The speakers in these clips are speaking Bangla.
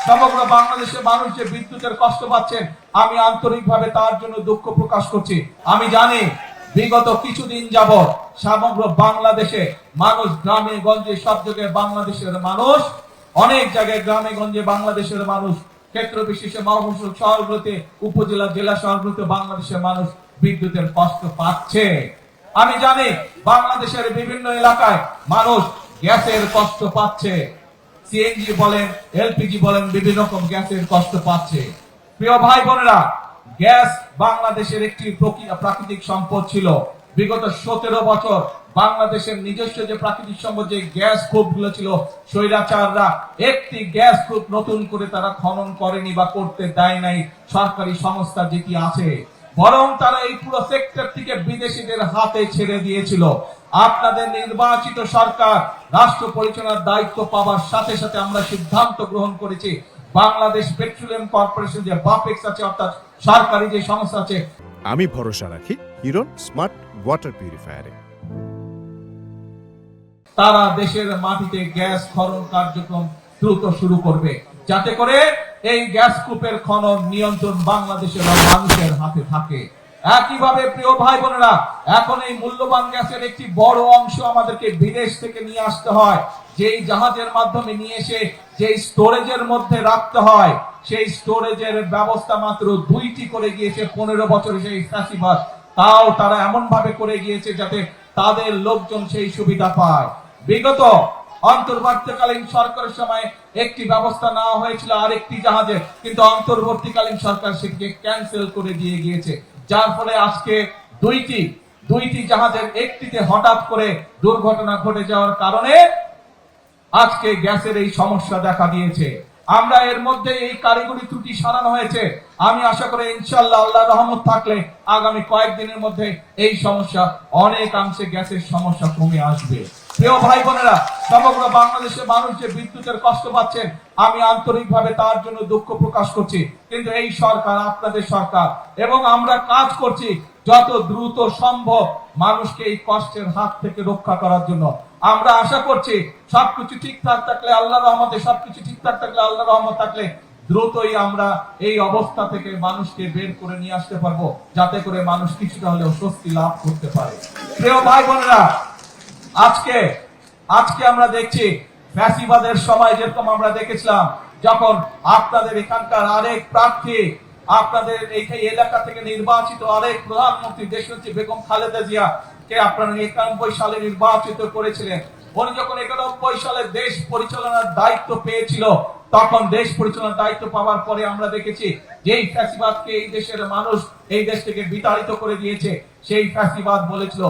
সমগ্র বাংলাদেশের মানুষ যে বিদ্যুতের কষ্ট পাচ্ছেন, আমি আন্তরিকভাবে তার জন্য দুঃখ প্রকাশ করছি। আমি জানি বিগত কিছুদিন যাবৎ সমগ্র বাংলাদেশে মানুষ গ্রামে গঞ্জে সব জায়গায় বাংলাদেশের মানুষ, অনেক জায়গায় গ্রামে গঞ্জে বাংলাদেশের মানুষ, ক্ষেত্র বিশেষে মফস্বল শহরগুলোতে, উপজেলা জেলা শহরগুলোতে বাংলাদেশের মানুষ বিদ্যুতের কষ্ট পাচ্ছে। আমি জানি বাংলাদেশের বিভিন্ন এলাকায় মানুষ গ্যাসের কষ্ট পাচ্ছে, সিএনজি বলেন, এলপিজি বলেন, বিভিন্ন রকম গ্যাসের কষ্ট পাচ্ছে। প্রিয় ভাই বোনেরা, গ্যাস বাংলাদেশের একটি প্রাকৃতিক সম্পদ ছিল। বিগত 17 বছর বাংলাদেশের নিজস্ব যে প্রাকৃতিক সম্পদ, যে গ্যাস কূপগুলো ছিল, স্বৈরাচাররা একটি গ্যাস কূপ নতুন করে তারা খনন করেনি বা করতে দেয় নাই সরকারি সংস্থা যেটি আছে, বরং তারা এই পুরো সেক্টর থেকে বিদেশিদের হাতে ছেড়ে দিয়েছিল। আপনাদের নির্বাচিত সরকার রাষ্ট্র পরিচালনার দায়িত্ব পাওয়ার সাথে সাথে আমরা সিদ্ধান্ত গ্রহণ করেছি, বাংলাদেশ পেট্রোলিয়াম কর্পোরেশন যে বাপেক্স আছে, অর্থাৎ সরকারি যে সংস্থা আছে, আমি ভরসা রাখি হিরন স্মার্ট ওয়াটার পিউরিফায়ারে। তারা দেশের মাটিতে গ্যাস খনন কার্যক্রম দ্রুত শুরু করবে, যাতে করে এই গ্যাস কূপের খনন নিয়ন্ত্রণ বাংলাদেশের মানুষের হাতে থাকে। একইভাবে প্রিয় ভাই বোনেরা, এখন এই মূল্যবান গ্যাসের একটি বড় অংশ আমাদেরকে বিদেশ থেকে নিয়ে আসতে হয়, যেই জাহাজের মাধ্যমে নিয়ে এসে যে স্টোরেজের মধ্যে রাখতে হয়, সেই স্টোরেজের ব্যবস্থা মাত্র 2টি করে গিয়েছে 15 বছরে সেই ফ্যাসিবাদ। তাও তারা এমন ভাবে করে গিয়েছে যাতে তাদের লোকজন সেই সুবিধা পায়। বিগত অন্তর্বর্তীকালীন সরকারের সময় একটি ব্যবস্থা নেওয়া হয়েছিল আরেকটি জাহাজের, কিন্তু অন্তর্বর্তীকালীন সরকার সেটিকে ক্যান্সেল করে দিয়ে গিয়েছে, যার ফলে আজকে দুইটি জাহাজের একটিতে হঠাৎ করে দুর্ঘটনা ঘটে যাওয়ার কারণে আজকে গ্যাসের এই সমস্যা দেখা দিয়েছে। আমরা এর মধ্যে এই কারিগরি ত্রুটি সারানো হয়েছে। আমি আশা করি ইনশাআল্লাহ আল্লাহর রহমত থাকলে আগামী কয়েকদিনের মধ্যে এই সমস্যা অনেকাংশে, গ্যাসের সমস্যা কমে আসবে। প্রিয় ভাই বোনেরা, সমগ্র বাংলাদেশের মানুষ যে বিদ্যুতের কষ্ট পাচ্ছেন, আমি আন্তরিকভাবে তার জন্য দুঃখ প্রকাশ করছি। কিন্তু এই সরকার, আপনাদের সরকার, এবং আমরা কাজ করছি যত দ্রুত সম্ভব মানুষকে এই কষ্টের হাত থেকে রক্ষা করার জন্য। আমরা আশা করছি সবকিছু ঠিকঠাক থাকলে আল্লাহর রহমতে, সবকিছু ঠিকঠাক থাকলে আল্লাহর রহমত থাকলে দ্রুতই আমরা এই অবস্থা থেকে মানুষকে বের করে নিয়ে আসতে পারবো, যাতে করে মানুষ কিছুটা হলেও স্বস্তি লাভ করতে পারে। প্রিয় ভাই বোনেরা, আজকে আমরা দেখছি ফ্যাসিবাদের সময় যেরকম আমরা দেখেছিলাম, যখন আপনাদের এখানকার আরেক প্রার্থী, আপনাদের এই এলাকা থেকে নির্বাচিত আরেক প্রধানমন্ত্রী দেশনেত্রী বেগম খালেদা জিয়া কে আপনারা 91 সালে নির্বাচিত করেছিলেন। উনি যখন 91 সালে দেশ পরিচালনার দায়িত্ব পেয়েছিল, তখন দেশ পরিচালনার দায়িত্ব পাওয়ার পরে আমরা দেখেছি যেই ফ্যাসিবাদকে এই দেশের মানুষ এই দেশ থেকে বিতাড়িত করে দিয়েছে, সেই ফ্যাসিবাদ বলেছিল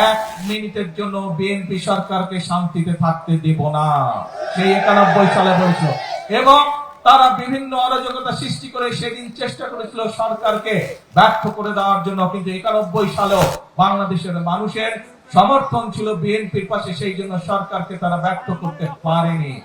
1 মিনিটের জন্য বিএনপি সরকারকে শান্তিতে থাকতে দেব না, সেই 91 সালে বলেছিল। এবং তারা বিভিন্ন অরাজকতা সৃষ্টি করে সেদিন চেষ্টা করেছিল সরকারকে ব্যর্থ করে দেওয়ার জন্য, কিন্তু 91 সালেও বাংলাদেশের মানুষের সমর্থন ছিল বিএনপির পাশে, সেই জন্য সরকারকে তারা ব্যর্থ করতে পারেনি।